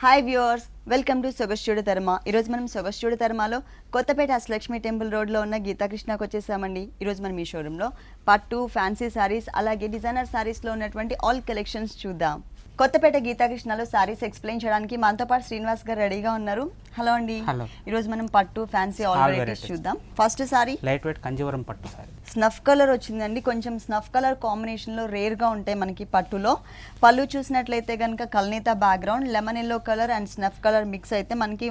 Hi viewers, welcome to సొగస్ట్యూడియో ధర్మ. ఈరోజు మనం సొగస్ట్యూడియో ధర్మలో కొత్తపేట అష్టలక్ష్మి టెంపుల్ రోడ్లో ఉన్న గీతాకృష్ణకి వచ్చేసామండి. ఈరోజు మనం ఈ షోరూంలో పట్టు, ఫ్యాన్సీ శారీస్ అలాగే డిజైనర్ శారీస్లో ఉన్నటువంటి ఆల్ కలెక్షన్స్ చూద్దాం. కొత్తపేట గీతాకృష్ణలో శారీస్ ఎక్స్ప్లెయిన్ చేయడానికి మనతో పాటు శ్రీనివాస్ గారు రెడీగా ఉన్నారు. హలో అండి. ఈరోజు మనం పట్టు, ఫ్యాన్సీ ఆల్ వెరైటీస్ చూద్దాం. First sorry light weight Kanjeevaram పట్టు సారీ, స్నఫ్ కలర్ వచ్చిందండి. కొంచెం స్నఫ్ కలర్ కాంబినేషన్లో రేర్గా ఉంటాయి మనకి పట్టులో. పళ్ళు చూసినట్లయితే కనుక కల్నేత background, lemon yellow colour and snuff colour mix అయితే మనకి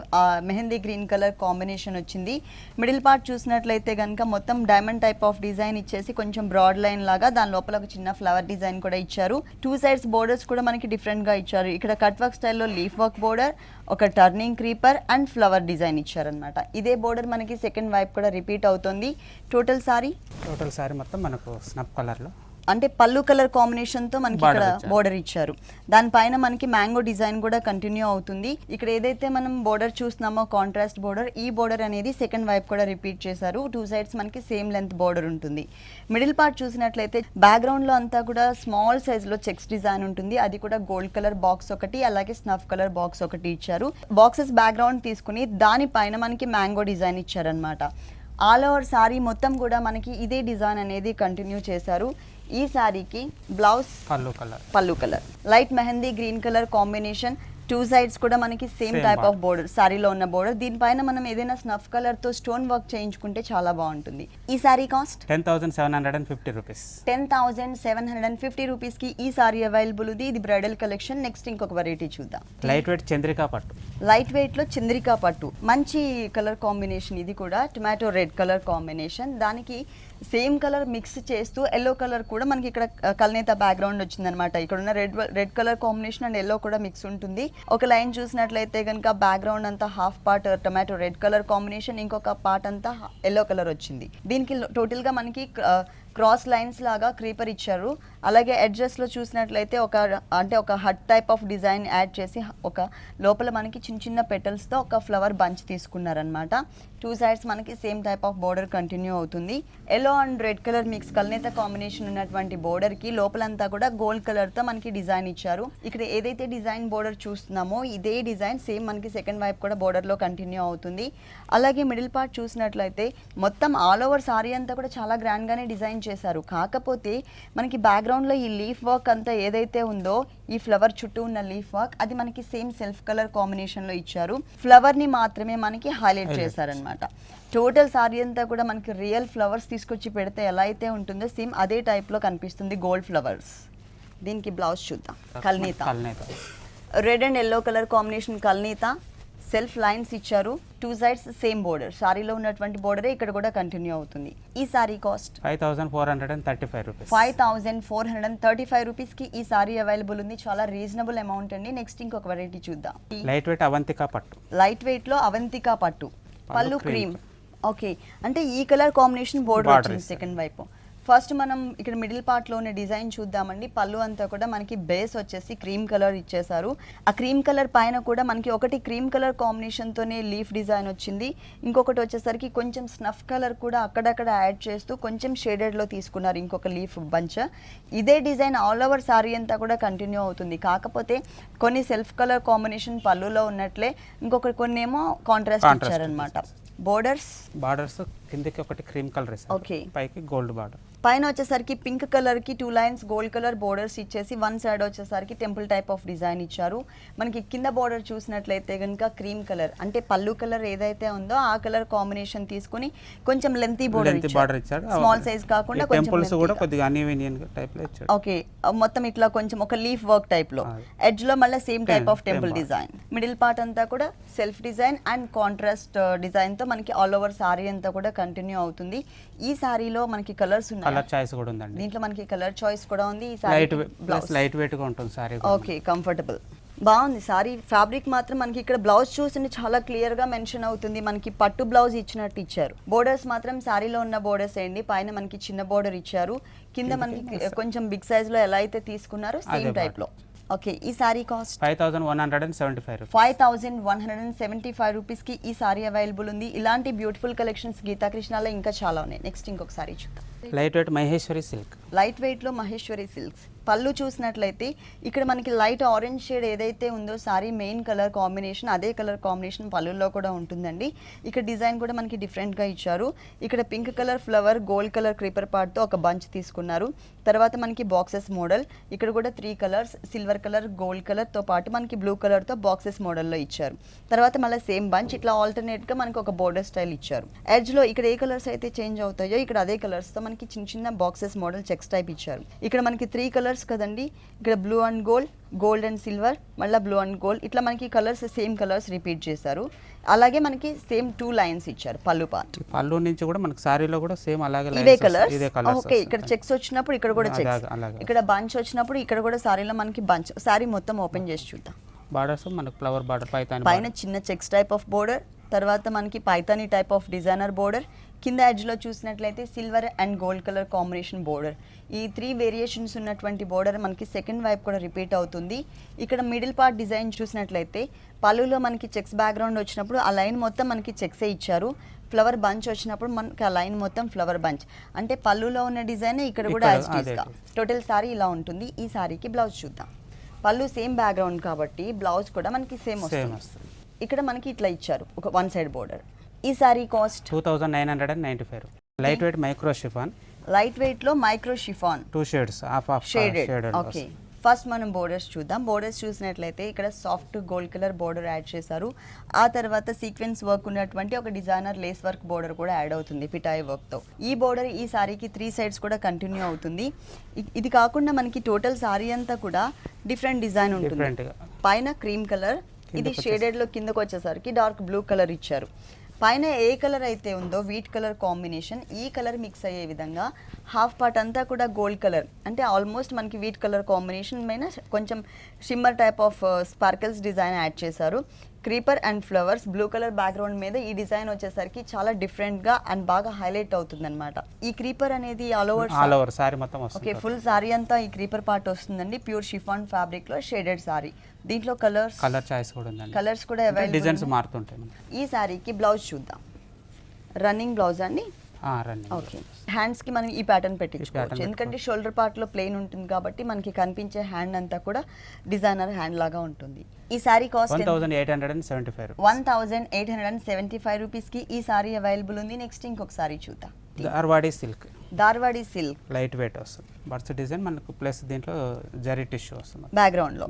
మెహందీ గ్రీన్ కలర్ కాంబినేషన్ వచ్చింది. మిడిల్ పార్ట్ చూసినట్లయితే కనుక మొత్తం డైమండ్ టైప్ ఆఫ్ డిజైన్ ఇచ్చేసి కొంచెం బ్రాడ్ లైన్ లాగా దాని లోపల ఒక చిన్న ఫ్లవర్ డిజైన్ కూడా ఇచ్చారు. టూ సైడ్స్ బోర్డర్స్ కూడా మనకి డిఫరెంట్గా ఇచ్చారు. ఇక్కడ కట్ వర్క్ స్టైల్లో లీఫ్ వర్క్ బోర్డర్, ఒక turning creeper and flower design ఇచ్చారనమాట. ఇదే బోర్డర్ మనకి సెకండ్ వైపు కూడా రిపీట్ అవుతుంది. టోటల్ సారీ మొత్తం మనకు స్నఫ్ కలర్ లో అంటే పళ్ళు కలర్ కాంబినేషన్ తో మనకి ఇక్కడ బోర్డర్ ఇచ్చారు. దానిపైన మనకి మ్యాంగో డిజైన్ కూడా కంటిన్యూ అవుతుంది. ఇక్కడ ఏదైతే మనం బోర్డర్ చూస్తున్నామో కాంట్రాస్ట్ బోర్డర్, ఈ బోర్డర్ అనేది సెకండ్ వైపు కూడా రిపీట్ చేశారు. టూ సైడ్స్ మనకి సేమ్ లెంత్ బోర్డర్ ఉంటుంది. మిడిల్ పార్ట్ చూసినట్లయితే బ్యాక్గ్రౌండ్ లో అంతా కూడా స్మాల్ సైజ్ లో చెక్స్ డిజైన్ ఉంటుంది. అది కూడా గోల్డ్ కలర్ బాక్స్ ఒకటి, అలాగే స్నఫ్ కలర్ బాక్స్ ఒకటి ఇచ్చారు. బాక్సెస్ బ్యాక్గ్రౌండ్ తీసుకుని దానిపైన మనకి మ్యాంగో డిజైన్ ఇచ్చారనమాట. ఆల్ ఓవర్ సారీ మొత్తం కూడా మనకి ఇదే డిజైన్ అనేది కంటిన్యూ చేశారు. ఈ సారీకి బ్లౌజ్ పళ్ళు colour light mehndi green colour combination. Two sides కూడా మనకి సేమ్ టైప్ ఆఫ్ బోర్డర్, సారీలో ఉన్న బోర్డర్. దీనిపైన మనం ఏదైనా స్నఫ్ కలర్ తో స్టోన్ వర్క్ చేయించుకుంటే చాలా బాగుంటుంది. ఈ సారీ కాస్ట్ 10,750 రూపీస్. 10,750 రూపీస్ కి ఈ సారీ అవైలబుల్ ఉంది. ఇది బ్రైడల్ కలెక్షన్. నెక్స్ట్ ఇంకొక వెరైటీ చూద్దాం. లైట్ వెయిట్ చంద్రికా పట్టు, లైట్ వెయిట్ లో చంద్రికా పట్టు, మంచి కలర్ కాంబినేషన్. ఇది కూడా టొమాటో రెడ్ కలర్ కాంబినేషన్. దానికి సేమ్ కలర్ మిక్స్ చేస్తూ ఎల్లో కలర్ కూడా మనకి ఇక్కడ కల్నేత బ్యాక్గ్రౌండ్ వచ్చిందనమాట. ఇక్కడ ఉన్న red colour combination and yellow కూడా మిక్స్ ఉంటుంది. ఒక లైన్ చూసినట్లయితే కనుక బ్యాక్గ్రౌండ్ అంతా half part tomato red colour combination, ఇంకొక పార్ట్ అంతా ఎల్లో కలర్ వచ్చింది. దీనికి టోటల్ గా మనకి క్రాస్ లైన్స్ లాగా క్రీపర్ ఇచ్చారు. అలాగే ఎడ్జెస్ లో చూసినట్లయితే ఒక hut type of design add చేసి ఒక లోపల మనకి చిన్న చిన్న పెటల్స్ తో ఒక ఫ్లవర్ బంచ్ తీసుకున్నారనమాట. టూ సైడ్స్ మనకి same type of border continue అవుతుంది. Yellow and red colour mix కల్నేత కాంబినేషన్ ఉన్నటువంటి బోర్డర్ కి లోపలంతా కూడా గోల్డ్ కలర్ తో మనకి డిజైన్ ఇచ్చారు. ఇక్కడ ఏదైతే డిజైన్ బోర్డర్ చూస్తున్నామో ఇదే డిజైన్ సేమ్ మనకి సెకండ్ వైపు కూడా బోర్డర్ లో కంటిన్యూ అవుతుంది. అలాగే మిడిల్ పార్ట్ చూసినట్లయితే మొత్తం ఆల్ ఓవర్ సారీ అంతా కూడా చాలా గ్రాండ్ గానే డిజైన్ చేశారు. కాకపోతే మనకి బ్యాక్గ్రౌండ్ లో ఈ లీఫ్ వర్క్ అంతా ఏదైతే ఉందో, ఈ ఫ్లవర్ చుట్టూ ఉన్న లీఫ్ వర్క్ అది మనకి సేమ్ సెల్ఫ్ కలర్ కాంబినేషన్ లో ఇచ్చారు. ఫ్లవర్ ని మాత్రమే మనకి హైలైట్ చేశారనమాట. టోటల్ సారీ అంతా కూడా మనకి రియల్ ఫ్లవర్స్ తీసుకొచ్చి పెడితే ఎలా అయితే ఉంటుందో సేమ్ అదే టైప్ లో కనిపిస్తుంది, గోల్డ్ ఫ్లవర్స్. దీనికి బ్లౌజ్ చూద్దాం. కల్నేత red and yellow colour combination కల్నేత. సెల్ఫ్ లైన్స్ ఇచ్చారు. టూ సైడ్స్ సేమ్ బోర్డర్, సారీలో ఉన్నటువంటి బోర్డరే ఇక్కడ కూడా కంటిన్యూ అవుతుంది. ఈ సారీ కాస్ట్ 5,435 రూపీస్. 5,435 రూపీస్ కి ఈ సారీ అవైలబుల్ ఉంది. చాలా రీజనబుల్ అమౌంట్ అండి. నెక్స్ట్ ఇంకొక వెరైటీ చూద్దాం. లైట్ వెయిట్ అవంతికా పట్టు, లైట్ వెయిట్ లో అవంతికా పట్టు, పళ్ళు క్రీమ్. ఓకే, అంటే ఈ కలర్ కాంబినేషన్ బోర్డర్ వచ్చింది సెకండ్ వైపు. ఫస్ట్ మనం ఇక్కడ మిడిల్ పార్ట్ లోనే డిజైన్ చూద్దామండి. పళ్ళు అంతా కూడా మనకి బేస్ వచ్చేసి క్రీమ్ కలర్ ఇచ్చేసారు. ఆ క్రీమ్ కలర్ పైన కూడా మనకి ఒకటి క్రీమ్ కలర్ కాంబినేషన్ తోనే లీఫ్ డిజైన్ వచ్చింది. ఇంకొకటి వచ్చేసరికి కొంచెం స్నఫ్ కలర్ కూడా అక్కడక్కడ యాడ్ చేస్తూ కొంచెం షేడెడ్ లో తీసుకున్నారు ఇంకొక లీఫ్ బంచ్. ఇదే డిజైన్ ఆల్ ఓవర్ సారీ అంతా కూడా కంటిన్యూ అవుతుంది. కాకపోతే కొన్ని సెల్ఫ్ కలర్ కాంబినేషన్ పళ్ళులో ఉన్నట్లే కొన్ని ఏమో కాంట్రాస్ట్ ఇచ్చారనమాట. బోర్డర్స్ కిందకి ఒకటి క్రీమ్ కలర్, ఓకే, పైకి గోల్డ్ బార్డర్. పైన వచ్చేసరికి పింక్ కలర్ కి 2 లైన్స్ గోల్డ్ కలర్ బోర్డర్స్ ఇచ్చేసి వన్ సైడ్ వచ్చేసరికి టెంపుల్ టైప్ ఆఫ్ డిజైన్ ఇచ్చారు. మనకి కింద బోర్డర్ చూసినట్లయితే కనుక క్రీమ్ కలర్, అంటే పళ్ళు కలర్ ఏదైతే ఉందో ఆ కలర్ కాంబినేషన్ తీసుకుని కొంచెం లెంతీ బోర్డర్ ఇచ్చారు. స్మాల్ సైజ్ కాకుండా ఓకే, మొత్తం ఇట్లా కొంచెం ఒక లీఫ్ వర్క్ టైప్ లో, ఎడ్జ్ లో మళ్ళీ same type of temple design. Middle part అంతా కూడా self design and contrast design తో మనకి ఆల్ ఓవర్ సారీ అంతా కూడా కంటిన్యూ అవుతుంది. ఈ సారీలో మనకి కలర్స్ ఉన్నాయి, కలర్ చాయిస్ కూడా ఉందండి. దీంట్లో మనకి కలర్ చాయిస్ కూడా ఉంది. ఈ సారీ లైట్ వెయిట్ గా ఉంటుంది సారీ. ఓకే, కంఫర్టబుల్, బాగుంది సారీ. ఫ్యాబ్రిక్ మాత్రం మనకి ఇక్కడ బ్లౌజ్ చూసి చాలా క్లియర్ గా మెన్షన్ అవుతుంది. మనకి పట్టు బ్లౌజ్ ఇచ్చినట్టు ఇచ్చారు. బోర్డర్స్ మాత్రం సారీలో ఉన్న బోర్డర్స్ అండి. పైన మనకి చిన్న బోర్డర్ ఇచ్చారు. కింద మనకి కొంచెం బిగ్ సైజ్ లో ఎలా అయితే తీసుకున్నారో సేమ్ టైప్ లో. ఓకే, ఈ సారీ కాస్ట్ 5,175 రూపీస్ కి ఈ సారీ అవైలబుల్ ఉంది. ఇలాంటి బ్యూటిఫుల్ కలెక్షన్స్ గీతాకృష్ణలో ఇంకా చాలా ఉన్నాయి. నెక్స్ట్ ఇంకొక సారీ చూద్దాం. Light wait Maheshwari silk. Light వెయిట్లో మహేశ్వరి సిల్క్స్. పళ్ళు చూసినట్లయితే ఇక్కడ మనకి లైట్ ఆరెంజ్ షేడ్ ఏదైతే ఉందో సారీ మెయిన్ కలర్ కాంబినేషన్, అదే కలర్ కాంబినేషన్ పళ్ళుల్లో కూడా ఉంటుందండి. ఇక్కడ డిజైన్ కూడా మనకి డిఫరెంట్గా ఇచ్చారు. ఇక్కడ pink colour flower, gold colour creeper పార్ట్తో ఒక బంచ్ తీసుకున్నారు. తర్వాత మనకి బాక్సెస్ మోడల్, ఇక్కడ కూడా 3 కలర్స్, సిల్వర్ కలర్, గోల్డ్ కలర్తో పాటు మనకి బ్లూ కలర్తో బాక్సెస్ మోడల్లో ఇచ్చారు. తర్వాత మళ్ళీ సేమ్ బంచ్ ఇట్లా ఆల్టర్నేట్గా మనకి ఒక బోర్డర్ స్టైల్ ఇచ్చారు. ఎడ్జ్లో ఇక్కడ ఏ కలర్స్ అయితే చేంజ్ అవుతాయో ఇక్కడ అదే కలర్స్తో మనకి చిన్న చిన్న బాక్సెస్ మోడల్ చెక్స్ టైప్ ఇచ్చారు. ఇక్కడ మనకి 3 కలర్స్ కదండి, ఇక్కడ blue and gold, gold and silver, మళ్ళీ బ్లూ అండ్ గోల్డ్, ఇట్లా మనకి కలర్స్ సేమ్ కలర్స్ రిపీట్ చేశారు. అలాగే మనకి సేమ్ 2 లైన్స్ ఇచ్చారు పళ్ళు పార్ట్. పళ్ళు నుంచి కూడా మనకి సారీలో కూడా సేమ్ అలాగే ఇవే కలర్స్. ఓకే, ఇక్కడ చెక్స్ వచ్చినప్పుడు ఇక్కడ కూడా చెక్స్, ఇక్కడ బంచ్ వచ్చినప్పుడు ఇక్కడ కూడా సారీలో మనకి బంచ్. సారీ మొత్తం ఓపెన్ చేసి చూద్దాం. బార్డర్స్ మనకి ఫ్లవర్ బార్డర్, పైన చిన్న చెక్స్ టైప్ ఆఫ్ బోర్డర్, తర్వాత మనకి Paithani type of designer border, కింద ఎడ్జ్లో చూసినట్లయితే silver and gold colour combination border. ఈ 3 వేరియేషన్స్ ఉన్నటువంటి బోర్డర్ మనకి సెకండ్ వైపు కూడా రిపీట్ అవుతుంది. ఇక్కడ మిడిల్ పార్ట్ డిజైన్ చూసినట్లయితే పళ్ళులో మనకి చెక్స్ బ్యాక్గ్రౌండ్ వచ్చినప్పుడు ఆ లైన్ మొత్తం మనకి చెక్సే ఇచ్చారు. ఫ్లవర్ బంచ్ వచ్చినప్పుడు మనకి ఆ లైన్ మొత్తం ఫ్లవర్ బంచ్, అంటే పళ్ళులో ఉన్న డిజైన్ ఇక్కడ కూడా యాజ్ ఇట్ ఈస్గా టోటల్ సారీ ఇలా ఉంటుంది. ఈ సారీకి బ్లౌజ్ చూద్దాం. పళ్ళు సేమ్ బ్యాక్గ్రౌండ్ కాబట్టి బ్లౌజ్ కూడా మనకి సేమ్ వస్తుంది. ఇక్కడ మనకి ఇట్లా ఇచ్చారు ఒక 1 సైడ్ బోర్డర్. ఈ sari cost 2995. Light weight micro chiffon. Light weight లో micro chiffon, 2 shades of shaded. Okay, first మనం బోర్డర్స్ చూద్దాం. బోర్డర్స్ చూసినట్లయితే ఇక్కడ soft gold colour border add చేశారు. ఆ తర్వాత సీక్వెన్స్ వర్క్ ఉన్నటువంటి ఒక డిజైనర్ లేస్ వర్క్ బోర్డర్ కూడా యాడ్ అవుతుంది పిటాయి వర్క్తో. ఈ బోర్డర్ ఈ సారీకి 3 సైడ్స్ కూడా కంటిన్యూ అవుతుంది. ఇది కాకుండా మనకి టోటల్ సారీ అంతా కూడా డిఫరెంట్ డిజైన్ ఉంటుంది. పైన క్రీమ్ కలర్, ఇది షేడెడ్లో కిందకు వచ్చేసరికి డార్క్ బ్లూ కలర్ ఇచ్చారు. పైన ఏ కలర్ అయితే ఉందో వీట్ కలర్ కాంబినేషన్, ఈ కలర్ మిక్స్ అయ్యే విధంగా హాఫ్ పార్ట్ అంతా కూడా గోల్డ్ కలర్, అంటే ఆల్మోస్ట్ మనకి వీట్ కలర్ కాంబినేషన్ పైన కొంచెం shimmer type of sparkles design add చేశారు. Creeper and flowers blue colour background మీద ఈ డిజైన్ వచ్చేసరికి చాలా డిఫరెంట్గా అండ్ బాగా హైలైట్ అవుతుంది అనమాట. ఈ క్రీపర్ అనేది ఆల్ ఓవర్ సారీ మొత్తం వస్తుంది. ఓకే, ఫుల్ సారీ అంతా ఈ క్రీపర్ పార్ట్ వస్తుందండి. ప్యూర్ షిఫాన్ ఫ్యాబ్రిక్ లో షేడెడ్ సారీ. దీంట్లో కలర్ చాయిస్ కూడా ఉందండి. కలర్స్ కూడా అవైలబుల్, డిజైన్స్ మారుతుంటాయి. ఈ సారీకి బ్లౌజ్ చూద్దాం. రన్నింగ్ బ్లౌజ్ అండి. ఓకే, హ్యాండ్స్ కి మనం ఈ ప్యాటర్న్ పెట్టించుకోవచ్చు, ఎందుకంటే షోల్డర్ పార్ట్ లో ప్లెయిన్ ఉంటుంది కాబట్టి మనకి కనిపించే హ్యాండ్ అంతా కూడా డిజైనర్ హ్యాండ్ లాగా ఉంటుంది. ఈ సారీ కాస్ట్ 1875 రూపీస్ కి ఈ సారీ అవైలబుల్ ఉంది. నెక్స్ట్ ఇంకొక సారీ చూద్దాం. ధార్వాడి సిల్క్. ధార్వాడి సిల్క్ లైట్ వెయిట్ వస్తుంది. బర్డ్స్ డిజైన్ మనకు ప్లస్ దీంట్లో జరీ టిష్యూ వస్తుంది బ్యాక్గ్రౌండ్ లో.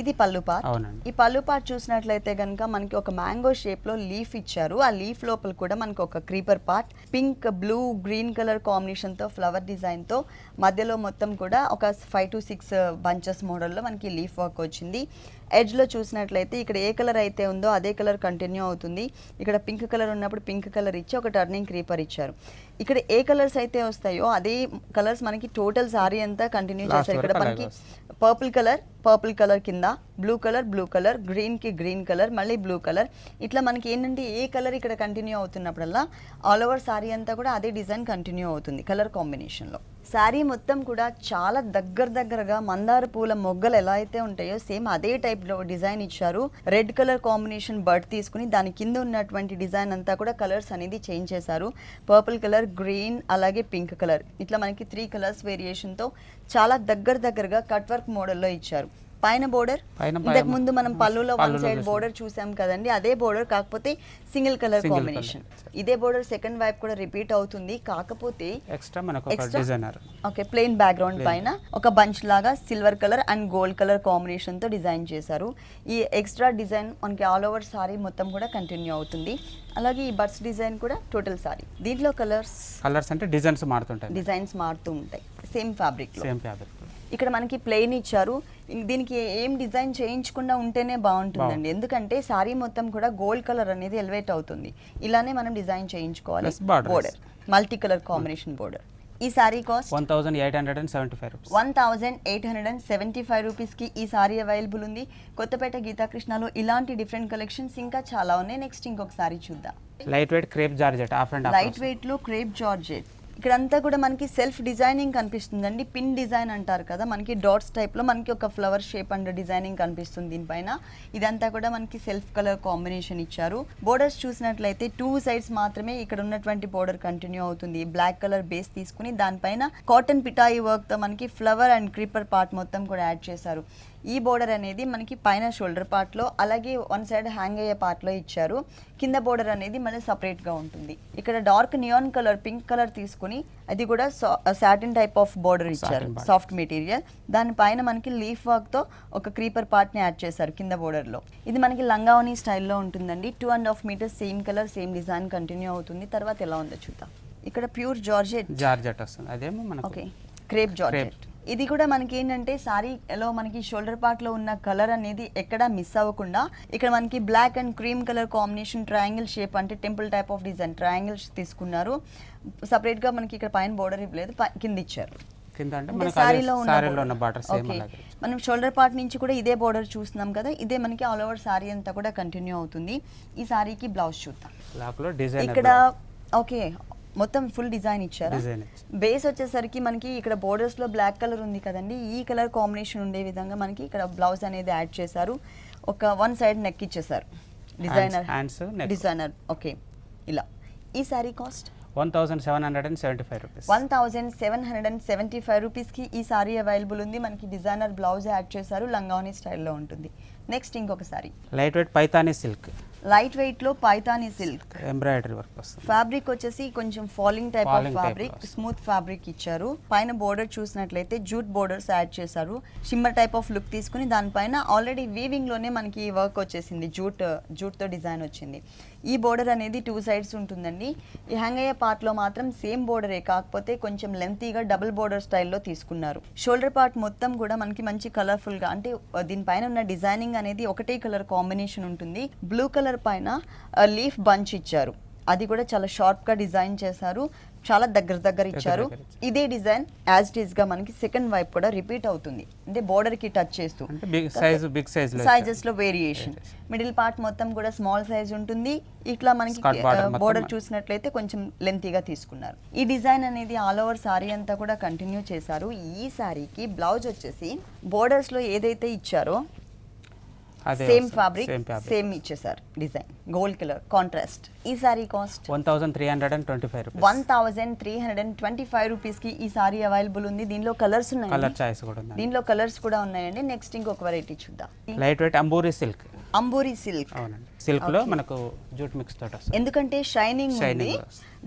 ఇది పళ్ళు పార్ట్. అవునండి. ఈ పళ్ళు పార్ట్ చూసినట్లయితే కనుక మనకి ఒక మ్యాంగో షేప్ లో లీఫ్ ఇచ్చారు. ఆ లీఫ్ లోపల కూడా మనకి ఒక creeper part, pink, blue, green colour combination తో ఫ్లవర్ డిజైన్ తో మధ్యలో మొత్తం కూడా ఒక 5 to 6 బంచెస్ మోడల్లో మనకి లీఫ్ వర్క్ వచ్చింది. ఎడ్జ్లో చూసినట్లయితే ఇక్కడ ఏ కలర్ అయితే ఉందో అదే కలర్ కంటిన్యూ అవుతుంది. ఇక్కడ పింక్ కలర్ ఉన్నప్పుడు పింక్ కలర్ ఇచ్చి ఒక టర్నింగ్ క్రీపర్ ఇచ్చారు. ఇక్కడ ఏ కలర్స్ అయితే వస్తాయో అదే కలర్స్ మనకి టోటల్ సారీ అంతా కంటిన్యూ చేస్తారు. ఇక్కడ మనకి పర్పుల్ కలర్ కింద బ్లూ కలర్, గ్రీన్ కి గ్రీన్ కలర్, మళ్ళీ బ్లూ కలర్, ఇట్లా మనకి ఏంటంటే ఏ కలర్ ఇక్కడ కంటిన్యూ అవుతున్నప్పుడల్లా ఆల్ ఓవర్ సారీ అంతా కూడా అదే డిజైన్ కంటిన్యూ అవుతుంది కలర్ కాంబినేషన్లో. శారీ మొత్తం కూడా చాలా దగ్గరగా మందార పూల మొగ్గలు ఎలా అయితే ఉంటాయో సేమ్ అదే టైప్లో డిజైన్ ఇచ్చారు. రెడ్ కలర్ కాంబినేషన్ బర్డ్ తీసుకుని దాని కింద ఉన్నటువంటి డిజైన్ అంతా కూడా కలర్స్ అనేది చేంజ్ చేశారు. పర్పుల్ కలర్, గ్రీన్, అలాగే పింక్ కలర్, ఇట్లా మనకి 3 కలర్స్ వేరియేషన్తో చాలా దగ్గరగా కట్ వర్క్ మోడల్లో ఇచ్చారు. పైన బోర్డర్ ఇంతకు ముందు మనం పళ్ళులో 1 సైడ్ బోర్డర్ చూసాం కదండి, అదే బోర్డర్ కాకపోతే సింగిల్ కలర్ కాంబినేషన్. ఇదే బోర్డర్ సెకండ్ వైపు కూడా రిపీట్ అవుతుంది, కాకపోతే ఓకే ప్లెయిన్ బ్యాక్గ్రౌండ్ పైన ఒక బంచ్ లాగా silver colour and gold colour combination తో డిజైన్ చేశారు. ఈ ఎక్స్ట్రా డిజైన్ మనకి ఆల్ ఓవర్ సారీ మొత్తం కూడా కంటిన్యూ అవుతుంది. అలాగే ఈ బర్డ్స్ డిజైన్ కూడా టోటల్ సారీ. దీంట్లో కలర్స్ అంటే డిజైన్స్ మారుతూ ఉంటాయి సేమ్ ఫ్యాబ్రిక్ లో. ఇక్కడ మనకి ప్లెయిన్ ఇచ్చారు. దీనికి ఏం డిజైన్ చేయించకుండా ఉంటేనే బాగుంటుందండి, ఎందుకంటే సారీ మొత్తం కూడా గోల్డ్ కలర్ అనేది ఎలివేట్ అవుతుంది. ఇలానే మనం డిజైన్ చేయించుకోవాలి. Border multi colour combination border. ఈ సారీ కాస్ట్ 1875 రూపీస్ కి ఈ సారీ అవైలబుల్ ఉంది. కొత్తపేట గీతాకృష్ణలో ఇలాంటి డిఫరెంట్ కలెక్షన్స్ ఇంకా చాలా ఉన్నాయి. నెక్స్ట్ ఇంకొక సారీ చూద్దాం. Light wait crepe georgette, light weight లో క్రేప్ జార్జెట్. ఇక్కడంతా కూడా మనకి సెల్ఫ్ డిజైనింగ్ కనిపిస్తుందండి. పిన్ డిజైన్ అంటారు కదా, మనకి డాట్స్ టైప్లో మనకి ఒక ఫ్లవర్ షేప్ అండ్ డిజైనింగ్ కనిపిస్తుంది దీనిపైన. ఇదంతా కూడా మనకి సెల్ఫ్ కలర్ కాంబినేషన్ ఇచ్చారు. బోర్డర్స్ చూసినట్లయితే 2 సైడ్స్ మాత్రమే ఇక్కడ ఉన్నటువంటి బోర్డర్ కంటిన్యూ అవుతుంది. బ్లాక్ కలర్ బేస్ తీసుకుని దానిపైన కాటన్ పిటాయి వర్క్తో మనకి ఫ్లవర్ అండ్ క్రీపర్ పార్ట్ మొత్తం కూడా యాడ్ చేశారు. ఈ బోర్డర్ అనేది మనకి పైన షోల్డర్ పార్ట్లో, అలాగే వన్ సైడ్ హ్యాంగ్ అయ్యే పార్ట్లో ఇచ్చారు. కింద బోర్డర్ అనేది మళ్ళీ సపరేట్గా ఉంటుంది. ఇక్కడ dark neon colour pink colour తీసుకుని అది కూడా సాటిన్ టైప్ ఆఫ్ బోర్డర్ ఇచ్చారు, సాఫ్ట్ మెటీరియల్. దానిపైన మనకి లీఫ్ వర్క్తో ఒక క్రీపర్ పార్ట్ని యాడ్ చేశారు కింద బోర్డర్లో. ఇది మనకి లంగావని స్టైల్లో ఉంటుందండి. 2.5 metres same colour same design continue అవుతుంది. తర్వాత ఎలా ఉందో చూద్దాం. ఇక్కడ ప్యూర్ జార్జెట్ వస్తుంది, అదేమో మనకు ఓకే క్రేప్ జార్జెట్. ఇది కూడా మనకి ఏంటంటే సారీలో మనకి షోల్డర్ పార్ట్లో ఉన్న కలర్ అనేది ఎక్కడా మిస్ అవ్వకుండా ఇక్కడ మనకి black and cream colour combination triangle shape, అంటే temple type of design triangles తీసుకున్నారు. సపరేట్గా మనకి ఇక్కడ పైన బోర్డర్ ఇవ్వలేదు, కింద ఇచ్చారు. సారీలో ఉన్న బార్డర్ ఓకే. మనం షోల్డర్ పార్ట్ నుంచి కూడా ఇదే బోర్డర్ చూస్తున్నాం కదా, ఇదే మనకి ఆల్ ఓవర్ సారీ అంతా కూడా కంటిన్యూ అవుతుంది. ఈ సారీకి బ్లౌజ్ చూద్దాం. ఇక్కడ ఓకే మొత్తం ఫుల్ డిజైన్ ఇచ్చారు. బేస్ వచ్చేసరికి మనకి ఇక్కడ బోర్డర్స్ లో బ్లాక్ కలర్ ఉంది కదండి, ఈ కలర్ కాంబినేషన్ ఉండే విధంగా మనకి ఇక్కడ బ్లౌజ్ అనేది యాడ్ చేశారు. ఒక 1 సైడ్ నెక్ ఇచ్చేసారు డిజైనర్ ఓకే. ఇలా ఈ సారీ కాస్ట్ 1775 రూపీస్కి ఈ సారీ అవైలబుల్ ఉంది. మనకి డిజైనర్ బ్లౌజ్ యాడ్ చేశారు, లంగావని స్టైల్లో ఉంటుంది. నెక్స్ట్ ఇంకొక sorry light weight Paithani silk, light weight లో పైతానీ సిల్క్ ఎంబ్రాయిడరీ వర్క్ వస్తుంది. ఫ్యాబ్రిక్ వచ్చేసి కొంచెం falling type of fabric, smooth fabric ఇచ్చారు. పైన బోర్డర్ చూసినట్లయితే జూట్ బోర్డర్స్ యాడ్ చేశారు. షిమ్మర్ టైప్ ఆఫ్ లుక్ తీసుకుని దానిపైన ఆల్రెడీ వీవింగ్ లోనే మనకి వర్క్ వచ్చేసింది, జూట్ తో డిజైన్ వచ్చింది. ఈ బోర్డర్ అనేది 2 సైడ్స్ ఉంటుందండి. ఈ హ్యాంగ్ అయ్యే పార్ట్ లో మాత్రం సేమ్ బోర్డరే, కాకపోతే కొంచెం లెంతీగా డబుల్ బోర్డర్ స్టైల్లో తీసుకున్నారు. షోల్డర్ పార్ట్ మొత్తం కూడా మనకి మంచి కలర్ఫుల్ గా, అంటే దీనిపైన ఉన్న డిజైనింగ్ అనేది ఒకటే కలర్ కాంబినేషన్ ఉంటుంది. బ్లూ కలర్ పైన లీఫ్ బంచ్ ఇచ్చారు, అది కూడా చాలా షార్ప్ గా డిజైన్ చేశారు, చాలా దగ్గర ఇచ్చారు. ఇదే డిజైన్ యాజ్ ఇట్ ఈస్ గా మనకి సెకండ్ వైపు కూడా రిపీట్ అవుతుంది, అంటే బోర్డర్ కి టచ్ చేస్తూ సైజెస్ లో వేరియేషన్. మిడిల్ పార్ట్ మొత్తం కూడా స్మాల్ సైజ్ ఉంటుంది. ఇట్లా మనకి బోర్డర్ చూసినట్లయితే కొంచెం లెంతీగా తీసుకున్నారు. ఈ డిజైన్ అనేది ఆల్ ఓవర్ సారీ అంతా కూడా కంటిన్యూ చేశారు. ఈ సారీకి బ్లౌజ్ వచ్చేసి బోర్డర్స్ లో ఏదైతే ఇచ్చారో సేమ్ ఫ్యాబ్రిక్ సేమ్ ఇచ్చేసారు, డిజైన్ గోల్డ్ కలర్ కాంట్రాస్ట్. ఈ సారీ కాస్ట్ 1325 రూపీస్కి ఈ సారీ అవైలబుల్ ఉంది. దీనిలో కలర్స్ ఉన్నాయి, దీనిలో కలర్స్ కూడా ఉన్నాయండి. నెక్స్ట్ ఇంకొక వెరైటీ చూద్దాం. Light wait Amburi silk silk లో మనకు జూట్ మిక్స్ తోట, ఎందుకంటే షైనింగ్ ఉంది.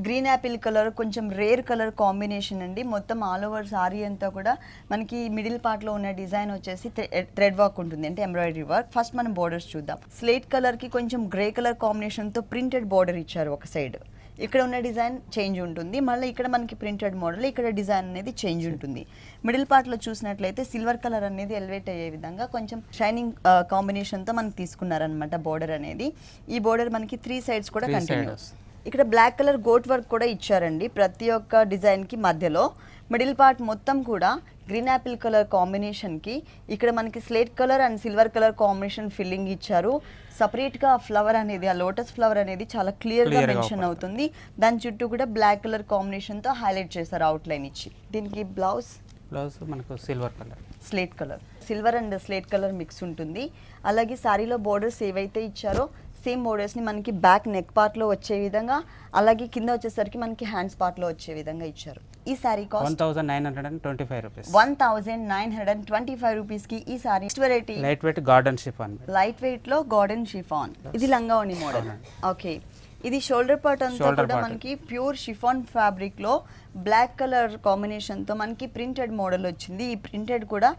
గ్రీన్ యాపిల్ కలర్ కొంచెం రేర్ కలర్ కాంబినేషన్ అండి. మొత్తం ఆల్ ఓవర్ సారీ అంతా కూడా మనకి మిడిల్ పార్ట్ లో ఉన్న డిజైన్ వచ్చేసి థ్రెడ్ వర్క్ ఉంటుంది, అంటే ఎంబ్రాయిడరీ వర్క్. ఫస్ట్ మనం బోర్డర్స్ చూద్దాం. స్లేట్ కలర్ కి కొంచెం గ్రే కలర్ కాంబినేషన్ తో ప్రింటెడ్ బోర్డర్ ఇచ్చారు ఒక సైడ్. ఇక్కడ ఉన్న డిజైన్ చేంజ్ ఉంటుంది, మళ్ళీ ఇక్కడ మనకి ప్రింటెడ్ మోడల్, ఇక్కడ డిజైన్ అనేది చేంజ్ ఉంటుంది. మిడిల్ పార్ట్ లో చూసినట్లయితే సిల్వర్ కలర్ అనేది ఎలివేట్ అయ్యే విధంగా కొంచెం షైనింగ్ కాంబినేషన్ తో మనకి తీసుకున్నారనమాట బోర్డర్ అనేది. ఈ బోర్డర్ మనకి 3 సైడ్స్ కూడా కంటిన్యూస్. ఇక్కడ బ్లాక్ కలర్ గోట్ వర్క్ కూడా ఇచ్చారండి ప్రతి ఒక్క డిజైన్ కి మధ్యలో. మిడిల్ పార్ట్ మొత్తం కూడా గ్రీన్ యాపిల్ కలర్ కాంబినేషన్ కి ఇక్కడ మనకి slate colour and silver colour combination filling ఇచ్చారు. సపరేట్ గా ఫ్లవర్ అనేది, ఆ లోటస్ ఫ్లవర్ అనేది చాలా క్లియర్ గా మెన్షన్ అవుతుంది. దాని చుట్టూ కూడా బ్లాక్ కలర్ కాంబినేషన్ తో హైలైట్ చేశారు అవుట్ లైన్ ఇచ్చి. దీనికి బ్లౌజ్ మనకు silver colour, slate colour, silver and slate colour mix ఉంటుంది. అలాగే సారీలో బోర్డర్స్ ఏవైతే ఇచ్చారో సేమ్ బోర్డర్స్ ని మనకి బ్యాక్ నెక్ పార్ట్ లో వచ్చే విధంగా, అలాగే కింద వచ్చేసరికి మనకి హ్యాండ్స్ పార్ట్ లో వచ్చే విధంగా ఇచ్చారు. ఈ సారీ కాస్ట్ 1925 రూపీస్. 1925 రూపీస్ కి ఈ sorry variety light weight garden chiffon, light weight లో గార్డెన్ షిఫాన్. ఇది లంగావని మోడల్. ఓకే, ఇది షోల్డర్ పార్ట్ అంతా కూడా మనకి ప్యూర్ షిఫాన్ ఫ్యాబ్రిక్ లో బ్లాక్ కలర్ కాంబినేషన్ తో మనకి ప్రింటెడ్ మోడల్ వచ్చింది. ఈ ప్రింటెడ్ కూడా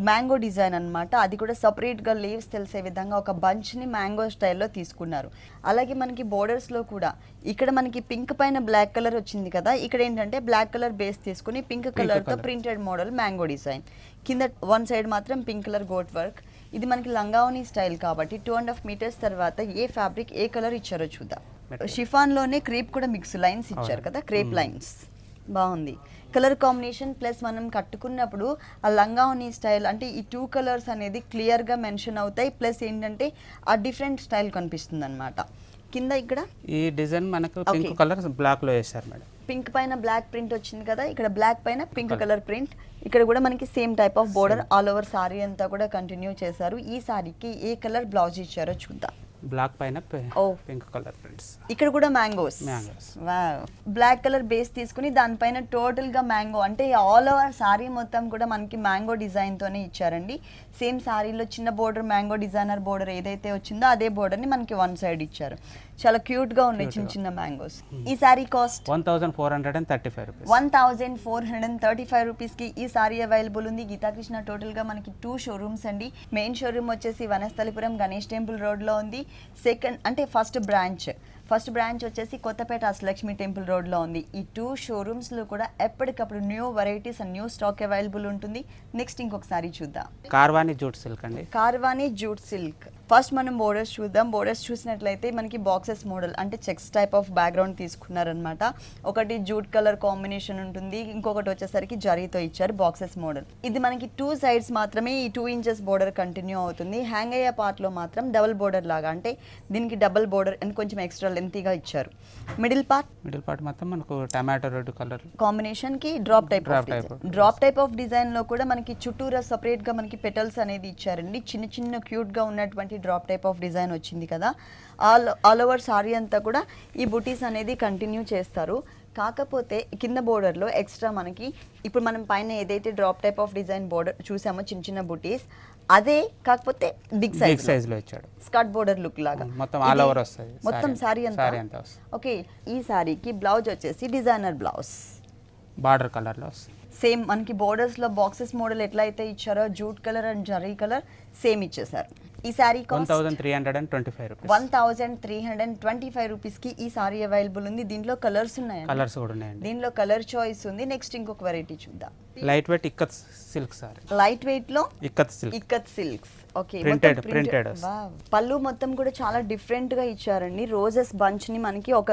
మ్యాంగో డిజైన్ అన్నమాట. అది కూడా సపరేట్ గా లీవ్స్ తెలిసే విధంగా ఒక బంచ్ ని మ్యాంగో స్టైల్లో తీసుకున్నారు. అలాగే మనకి బోర్డర్స్ లో కూడా ఇక్కడ మనకి పింక్ పైన బ్లాక్ కలర్ వచ్చింది కదా, ఇక్కడ ఏంటంటే బ్లాక్ కలర్ బేస్ తీసుకుని పింక్ కలర్ తో ప్రింటెడ్ మోడల్ మ్యాంగో డిజైన్. కింద 1 సైడ్ మాత్రం పింక్ కలర్ గోట్ వర్క్. ఇది మనకి లంగావని స్టైల్ కాబట్టి 2.5 మీటర్స్ తర్వాత ఏ ఫ్యాబ్రిక్ ఏ కలర్ ఇచ్చారో చూద్దాం. షిఫాన్ లోనే క్రేప్ కూడా మిక్స్ లైన్స్ ఇచ్చారు కదా, క్రేప్ లైన్స్ బాగుంది. కలర్ కాంబినేషన్ ప్లస్ మనం కట్టుకున్నప్పుడు ఆ లంగావని స్టైల్, అంటే ఈ 2 కలర్స్ అనేది క్లియర్గా మెన్షన్ అవుతాయి. ప్లస్ ఏంటంటే ఆ డిఫరెంట్ స్టైల్ కనిపిస్తుంది అనమాట. కింద ఇక్కడ ఈ డిజైన్ మనకు పింక్ కలర్ బ్లాక్ లో వేశారు మేడం. పింక్ పైన బ్లాక్ ప్రింట్ వచ్చింది కదా, ఇక్కడ బ్లాక్ పైన పింక్ కలర్ ప్రింట్. ఇక్కడ కూడా మనకి same type of border all over sorry అంతా కూడా కంటిన్యూ చేశారు. ఈ సారీకి ఏ కలర్ బ్లౌజ్ ఇచ్చారో చూద్దాం. బ్లాక్ పైన పింక్ కలర్ ప్రింట్స్. ఇక్కడ కూడా మ్యాంగోస్. బ్లాక్ కలర్ బేస్ తీసుకుని దానిపైన టోటల్ గా మ్యాంగో, అంటే ఆల్ ఓవర్ సారీ మొత్తం కూడా మనకి మ్యాంగో డిజైన్ తోనే ఇచ్చారండి. సేమ్ సారీలో చిన్న బోర్డర్ మ్యాంగో డిజైనర్ బోర్డర్ ఏదైతే వచ్చిందో అదే బోర్డర్ ని మనకి వన్ సైడ్ ఇచ్చారు. చాలా క్యూట్ గా ఉన్నాయి చిన్న చిన్న మ్యాంగోస్. ఈ సారీ కాస్ట్ 1435 రూపీస్. 1435 రూపీస్ కి ఈ సారీ అవైలబుల్ ఉంది. గీతాకృష్ణ టోటల్ గా మనకి 2 షోరూమ్స్ అండి. మెయిన్ షోరూమ్ వచ్చేసి వనస్థలిపురం గణేష్ టెంపుల్ రోడ్ లో ఉంది. సెకండ్ అంటే ఫస్ట్ బ్రాంచ్ వచ్చేసి కొత్తపేట అష్టలక్ష్మి టెంపుల్ రోడ్ లో ఉంది. ఈ 2 షోరూమ్స్ లో కూడా ఎప్పటికప్పుడు new varieties and new stock available ఉంటుంది. నెక్స్ట్ ఇంకొకసారి చూద్దాం. కార్వానీ జూట్ సిల్క్ అండి. కార్వానీ జూట్ సిల్క్. ఫస్ట్ మనం బోర్డర్స్ చూద్దాం. బోర్డర్స్ చూసినట్లయితే మనకి బాక్సెస్ మోడల్ అంటే చెక్స్ టైప్ ఆఫ్ బ్యాక్గ్రౌండ్ తీసుకున్నారనమాట. ఒకటి జూట్ కలర్ కాంబినేషన్ ఉంటుంది, ఇంకొకటి వచ్చేసరికి జరీతో ఇచ్చారు బాక్సెస్ మోడల్. ఇది మనకి 2 సైడ్స్ మాత్రమే ఈ 2 ఇంచెస్ బోర్డర్ కంటిన్యూ అవుతుంది. హ్యాంగ్ అయ్యే పార్ట్ లో మాత్రం డబుల్ బోర్డర్ లాగా, అంటే దీనికి డబుల్ బోర్డర్ అండ్ కొంచెం ఎక్స్ట్రా లెంతీగా ఇచ్చారు. మిడిల్ పార్ట్ మొత్తం మనకు టమాటో రెడ్ కలర్ కాంబినేషన్ కి డ్రాప్ టైప్ ఆఫ్ డిజైన్ లో కూడా మనకి చుట్టూరా సెపరేట్ గా మనకి పెటల్స్ అనేది ఇచ్చారండి. చిన్న చిన్న క్యూట్ గా ఉన్నటువంటి డ్రాప్ టైప్ ఆఫ్ డిజైన్ వచ్చింది కదా. ఆల్ ఓవర్ సారీ అంతా కూడా ఈ బుటీస్ అనేది కంటిన్యూ చేస్తారు. కాకపోతే కింద బోర్డర్లో ఎక్స్ట్రా మనకి ఇప్పుడు మనం పైన ఏదైతే drop type of design border చూసామో చిన్న చిన్న బుటీస్, అదే కాకపోతే బిగ్ సైజ్ లో ఇచ్చాడు. స్కర్ట్ బోర్డర్ లుక్ లాగా మొత్తం ఆల్ ఓవర్ వస్తుంది. మొత్తం సారీ అంతా ఓకే. ఈ సారీకి బ్లౌజ్ వచ్చేసి డిజైనర్ బ్లౌజ్ బార్డర్ కలర్ లో వస్తుంది. సేమ్ మనకి బోర్డర్స్ లో బాక్సెస్ మోడల్ ఎట్లా అయితే ఇచ్చారో jute colour and zari colour same ఇచ్చేసారు. ఈ సారీ 1325 రూపీస్. 1325 రూపీస్ కి ఈ సారీ అవైలబుల్ ఉంది. దీంట్లో కలర్స్ ఉన్నాయండి. కలర్స్ కూడా ఉన్నాయండి. దీనిలో కలర్ చాయిస్ ఉంది. నెక్స్ట్ ఇంకొక వెరైటీ చూద్దాం. Light wait ikat silk sorry. Light weight లో ఇక్కత్ సిల్క్స్. Okay, printed. పళ్ళు మొత్తం కూడా చాలా డిఫరెంట్ గా ఇచ్చారండి. రోజెస్ బంచ్ ని మనకి ఒక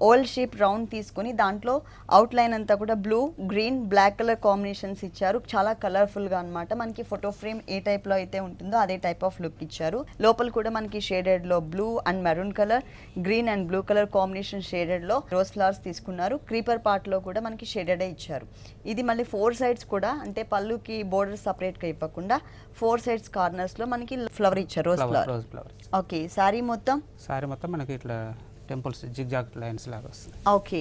ఓల్డ్ షేప్ రౌండ్ తీసుకుని దాంట్లో అవుట్ లైన్ అంతా కూడా blue, green, black colour combinations ఇచ్చారు. చాలా కలర్ఫుల్ గా అన్నమాట. మనకి ఫోటో ఫ్రేమ్ ఏ టైప్ లో అయితే ఉంటుందో అదే టైప్ ఆఫ్ లుక్ ఇచ్చారు. లోపల కూడా మనకి షేడెడ్ లో blue and maroon colour, green and blue colour combination shaded లో రోజ్ ఫ్లవర్స్ తీసుకున్నారు. క్రీపర్ పార్ట్ లో కూడా మనకి షేడెడ్ ఇచ్చారు. ఇది మళ్ళీ 4 సైడ్స్ కూడా, అంటే పళ్ళుకి బోర్డర్ సపరేట్ గా ఇవ్వకుండా 4 సైడ్స్ కార్నర్స్ లో మనకి ఫ్లవర్ ఇచ్చారు, రోజ్ ఫ్లవర్. ఓకే, సారీ మొత్తం మనకి ఇట్లా టెంపుల్స్ జిగ్జాగ్ లైన్స్ లాగా వస్తుంది. ఓకే,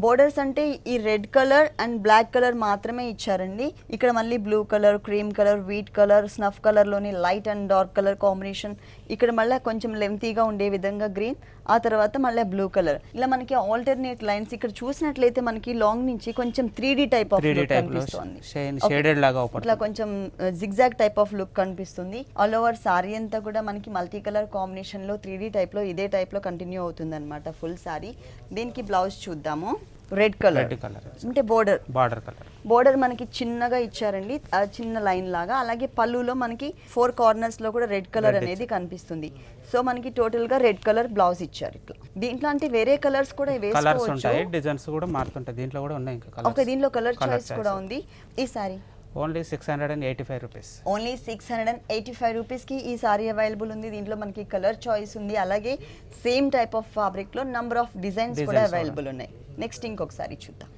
బోర్డర్స్ అంటే ఈ red colour and black colour మాత్రమే ఇచ్చారండి. ఇక్కడ మళ్ళీ blue colour, cream colour, wheat colour, snuff colour లోని light and dark colour combination. ఇక్కడ మళ్ళీ కొంచెం లెంతీగా ఉండే విధంగా గ్రీన్, ఆ తర్వాత మళ్ళీ బ్లూ కలర్. ఇలా మనకి ఆల్టర్నేట్ లైన్స్ ఇక్కడ చూసినట్లయితే మనకి లాంగ్ నుంచి కొంచెం 3D టైప్ ఆఫ్ లుక్ కనిపిస్తుంది. ఇట్లా కొంచెం జిగ్జాగ్ టైప్ ఆఫ్ లుక్ కనిపిస్తుంది. ఆల్ ఓవర్ సారీ అంతా కూడా మనకి మల్టీ కలర్ కాంబినేషన్ లో 3D టైప్ లో ఇదే టైప్ లో కంటిన్యూ అవుతుంది అనమాట ఫుల్ సారీ. దీనికి బ్లౌజ్ చూద్దాము. రెడ్ కలర్ అంటే బోర్డర్ మనకి చిన్నగా ఇచ్చారండి, చిన్న లైన్ లాగా. అలాగే పళ్ళులో మనకి 4 కార్నర్స్ లో కూడా రెడ్ కలర్ అనేది కనిపిస్తుంది. సో మనకి టోటల్ గా రెడ్ కలర్ బ్లౌజ్ ఇచ్చారు. ఇట్లా దీంట్లో అంటే వేరే కలర్స్ కూడా వేసుకోవచ్చు, డిజైన్స్ కూడా మారుతుంటాయి. దీంట్లో కూడా ఉన్నాయి. ఓకే, దీంట్లో కలర్ చాయిస్ కూడా ఉంది. ఈ sorry only 685 rupees. Only 685 rupees కి ఈ సారీ అవైలబుల్ ఉంది. దీంట్లో మనకి కలర్ చాయిస్ ఉంది. అలాగే సేమ్ టైప్ ఆఫ్ ఫ్యాబ్రిక్ లో నంబర్ ఆఫ్ డిజైన్స్ కూడా అవైలబుల్ ఉన్నాయి. నెక్స్ట్ ఇంకొకసారి చూద్దాం.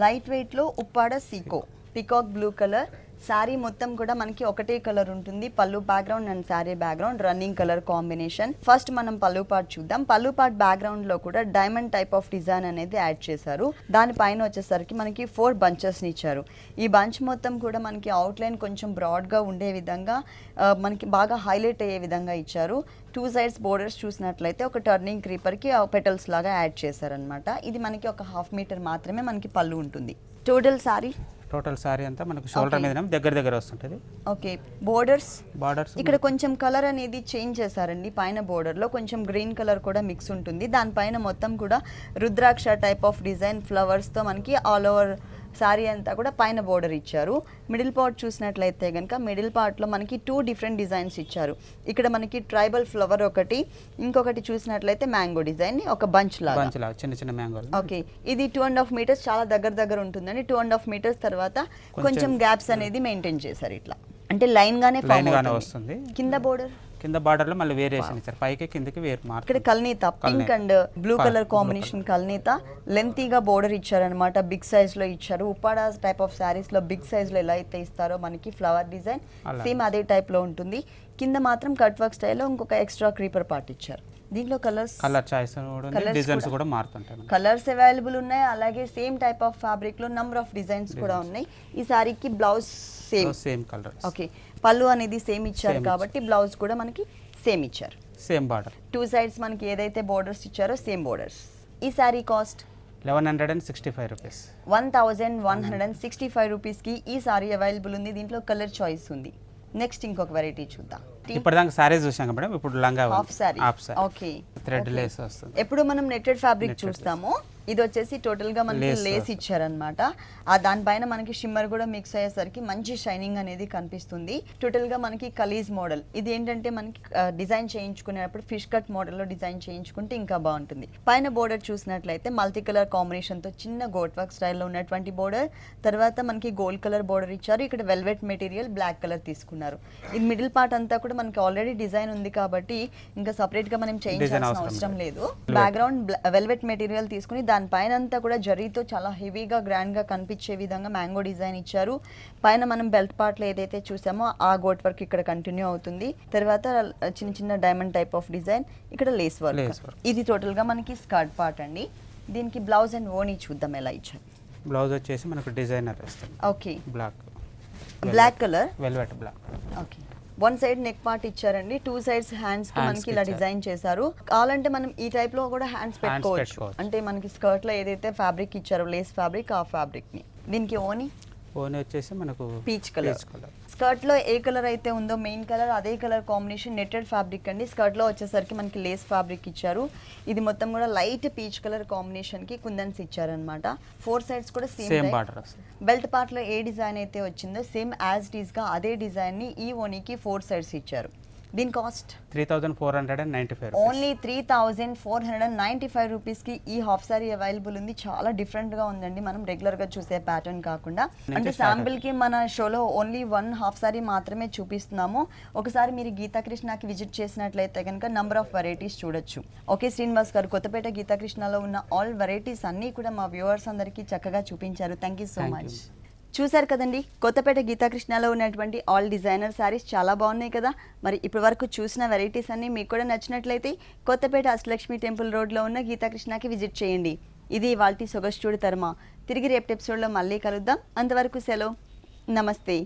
లైట్ వెయిట్ లో ఉప్పాడ సీకో పికాక్ బ్లూ కలర్. సారీ మొత్తం కూడా మనకి ఒకటే కలర్ ఉంటుంది. పళ్ళు background and sari background running colour combination. First మనం పళ్ళు పార్ట్ చూద్దాం. పళ్ళు పార్ట్ బ్యాక్గ్రౌండ్ లో కూడా డైమండ్ టైప్ ఆఫ్ డిజైన్ అనేది యాడ్ చేశారు. దానిపైన వచ్చేసరికి మనకి 4 బంచెస్ ని ఇచ్చారు. ఈ బంచ్ మొత్తం కూడా మనకి అవుట్ లైన్ కొంచెం బ్రాడ్ గా ఉండే విధంగా, మనకి బాగా హైలైట్ అయ్యే విధంగా ఇచ్చారు. 2 సైడ్స్ బోర్డర్స్ చూసినట్లయితే ఒక టర్నింగ్ క్రీపర్ కి పెటల్స్ లాగా యాడ్ చేశారనమాట. ఇది మనకి ఒక 1/2 మీటర్ మాత్రమే మనకి పళ్ళు ఉంటుంది. టోటల్ సారీ అంతా మనకు షోల్డర్ మీద దగ్గర వస్తుంటది. ఓకే, బోర్డర్స్ ఇక్కడ కొంచెం కలర్ అనేది చేంజ్ చేశారండి. పైన బోర్డర్ లో కొంచెం గ్రీన్ కలర్ కూడా మిక్స్ ఉంటుంది. దానిపైన మొత్తం కూడా రుద్రాక్ష టైప్ ఆఫ్ డిజైన్ ఫ్లవర్స్ తో మనకి ఆల్ ఓవర్ సారీ అంతా కూడా పైన బోర్డర్ ఇచ్చారు. మిడిల్ పార్ట్ చూసినట్లయితే కనుక మిడిల్ పార్ట్ లో మనకి 2 డిఫరెంట్ డిజైన్స్ ఇచ్చారు. ఇక్కడ మనకి ట్రైబల్ ఫ్లవర్ ఒకటి, ఇంకొకటి చూసినట్లయితే మ్యాంగో డిజైన్, ఒక బంచ్ లాగా చిన్న మ్యాంగో. ఓకే, ఇది 2.5 మీటర్స్ చాలా దగ్గర ఉంటుందండి. 2.5 మీటర్స్ తర్వాత కొంచెం గ్యాప్స్ అనేది మెయింటైన్ చేశారు. ఇట్లా అంటే లైన్ గానే లైన్ గానే వస్తుంది. కింద బోర్డర్, కింద బార్డర్ లో మళ్ళీ వేరియేషన్ ఇచ్చారు, పైకి కిందకి వేరు ఇక్కడ మార్క్. కల్నేత pink and blue colour combination కల్నేత లెంతీగా బోర్డర్ ఇచ్చారనమాట, బిగ్ సైజ్ లో ఇచ్చారు. ఉప్పాడ టైప్ ఆఫ్ శారీస్ లో బిగ్ సైజ్ లో ఎలా అయితే ఇస్తారో మనకి ఫ్లవర్ డిజైన్ సేమ్ అదే టైప్ లో ఉంటుంది. కింద మాత్రం కట్ వర్క్ స్టైల్లో ఇంకొక ఎక్స్ట్రా క్రీపర్ పార్ట్ ఇచ్చారు. దీంట్లో కలర్ చాయిస్ కూడా ఉంది, డిజైన్స్ కూడా మారుతుంటాయి. కలర్స్ అవైలబుల్ ఉన్నాయి, అలాగే సేమ్ టైప్ ఆఫ్ ఫ్యాబ్రిక్ లో నంబర్ ఆఫ్ డిజైన్స్ కూడా ఉన్నాయి. ఈ సారీకి బ్లౌజ్ సేమ్ కలర్. ఓకే, పళ్ళు అనేది సేమ్ ఇచ్చారు కాబట్టి బ్లౌజ్ కూడా మనకి సేమ్ ఇచ్చారు. సేమ్ బార్డర్, టూ సైడ్స్ మనకి ఏదైతే బోర్డర్స్ ఇచ్చారో సేమ్ బోర్డర్స్. ఈ సారీ కాస్ట్ 1165 రూపీస్. 1165 రూపీస్కి ఈ సారీ అవైలబుల్ ఉంది. దీంట్లో కలర్ చాయిస్ ఉంది. నెక్స్ట్ ఇంకొక వెరైటీ చూద్దాం. ఇప్పటిదాకా సారీస్ చూసాం మేడం, ఇప్పుడు లంగా half sorry. Half sorry okay, thread Lay's వస్తుంది. ఎప్పుడు మనం నెట్టెడ్ ఫ్యాబ్రిక్ చూస్తాము, ఇది వచ్చేసి టోటల్ గా మనకి లేస్ ఇచ్చారనమాట. ఆ దానిపైన మనకి షిమ్మర్ కూడా మిక్స్ అయ్యేసరికి మంచి షైనింగ్ అనేది కనిపిస్తుంది. టోటల్ గా మనకి కలీజ్ మోడల్. ఇది ఏంటంటే మనకి డిజైన్ చేయించుకునేటప్పుడు ఫిష్ కట్ మోడల్ లో డిజైన్ చేయించుకుంటే ఇంకా బాగుంటుంది. పైన బోర్డర్ చూసినట్లయితే మల్టీ కలర్ కాంబినేషన్ తో చిన్న గోట్ వర్క్ స్టైల్లో ఉన్నటువంటి బోర్డర్, తర్వాత మనకి గోల్డ్ కలర్ బోర్డర్ ఇచ్చారు. ఇక్కడ వెల్వెట్ మెటీరియల్ బ్లాక్ కలర్ తీసుకున్నారు. ఇది మిడిల్ పార్ట్ అంతా కూడా మనకి ఆల్రెడీ డిజైన్ ఉంది కాబట్టి ఇంకా సపరేట్ గా మనం చేయించాల్సిన అవసరం లేదు. బ్యాక్గ్రౌండ్ వెల్వెట్ మెటీరియల్ తీసుకుని దానిపైన అంతా కూడా జరీతో చాలా హెవీగా గ్రాండ్ గా కనిపించే విధంగా మ్యాంగో డిజైన్ ఇచ్చారు. పైన మనం బెల్ట్ పార్ట్ లో ఏదైతే చూసామో ఆ గోట్ వర్క్ ఇక్కడ కంటిన్యూ అవుతుంది. తర్వాత చిన్న చిన్న డైమండ్ టైప్ ఆఫ్ డిజైన్, ఇక్కడ లేస్ వర్క్. ఇది టోటల్ గా మనకి స్కర్ట్ పార్ట్ అండి. దీనికి బ్లౌజ్ అండ్ ఓనీ చూద్దాం ఎలా ఇచ్చారు. బ్లౌజ్ వచ్చేసి మనకు డిజైనర్ వస్తుంది. Okay, black colour velvet black. Okay, one side neck part ఇచ్చారండి, టూ సైడ్స్ హ్యాండ్స్ కి మనకి ఇలా డిజైన్ చేశారు. కావాలంటే మనం ఈ టైప్ లో కూడా హ్యాండ్స్ పెట్టుకోవచ్చు. అంటే మనకి స్కర్ట్ లో ఏదైతే ఫ్యాబ్రిక్ ఇచ్చారో లేస్ ఫ్యాబ్రిక్, ఆ ఫ్యాబ్రిక్ ని. దీనికి ఓనీ వచ్చేసి మనకు పీచ్ కలర్. స్కర్ట్ లో ఏ కలర్ అయితే ఉందో మెయిన్ కలర్, అదే కలర్ కాంబినేషన్ నెట్టెడ్ ఫ్యాబ్రిక్ అండి. స్కర్ట్ లో వచ్చేసరికి మనకి లేస్ ఫ్యాబ్రిక్ ఇచ్చారు. ఇది మొత్తం కూడా లైట్ పీచ్ కలర్ కాంబినేషన్ కి కుందన్స్ ఇచ్చారనమాట. ఫోర్ సైడ్స్ కూడా సేమ్ బార్డర్. బెల్ట్ పార్ట్ లో ఏ డిజైన్ అయితే వచ్చిందో సేమ్ యాజ్ ఇట్ ఈస్ గా అదే డిజైన్ ని ఈ ఓనీకి ఫోర్ సైడ్స్ ఇచ్చారు. దీని కాస్ట్ 3495. ఓన్లీ 3495 రూపీస్కి ఈ హాఫ్ సారీ అవైలబుల్ ఉంది. చాలా డిఫరెంట్గా ఉందండి, మనం రెగ్యులర్గా చూసే ప్యాటర్న్ కాకుండా. అంటే శాంపిల్కి మన షోలో ఓన్లీ వన్ హాఫ్ సారీ మాత్రమే చూపిస్తున్నాము. ఒకసారి మీరు గీతాకృష్ణకి విజిట్ చేసినట్లయితే కనుక నంబర్ ఆఫ్ వెరైటీస్ చూడొచ్చు. ఓకే శ్రీనివాస్ గారు, కొత్తపేట గీతాకృష్ణలో ఉన్న ఆల్ వెరైటీస్ అన్నీ కూడా మా వ్యూవర్స్ అందరికీ చక్కగా చూపించారు. Thank you so much. చూసారు కదండి, కొత్తపేట గీతాకృష్ణలో ఉన్నటువంటి ఆల్ డిజైనర్ శారీస్ చాలా బాగున్నాయి కదా. మరి ఇప్పటి వరకు చూసిన వెరైటీస్ అన్నీ మీకు కూడా నచ్చినట్లయితే కొత్తపేట అష్టలక్ష్మి టెంపుల్ రోడ్లో ఉన్న గీతాకృష్ణకి విజిట్ చేయండి. ఇది ఇవాల్టి సొగస్చూడి తర్మ. తిరిగి రేపటి ఎపిసోడ్లో మళ్ళీ కలుద్దాం. అంతవరకు సెలవు, నమస్తే.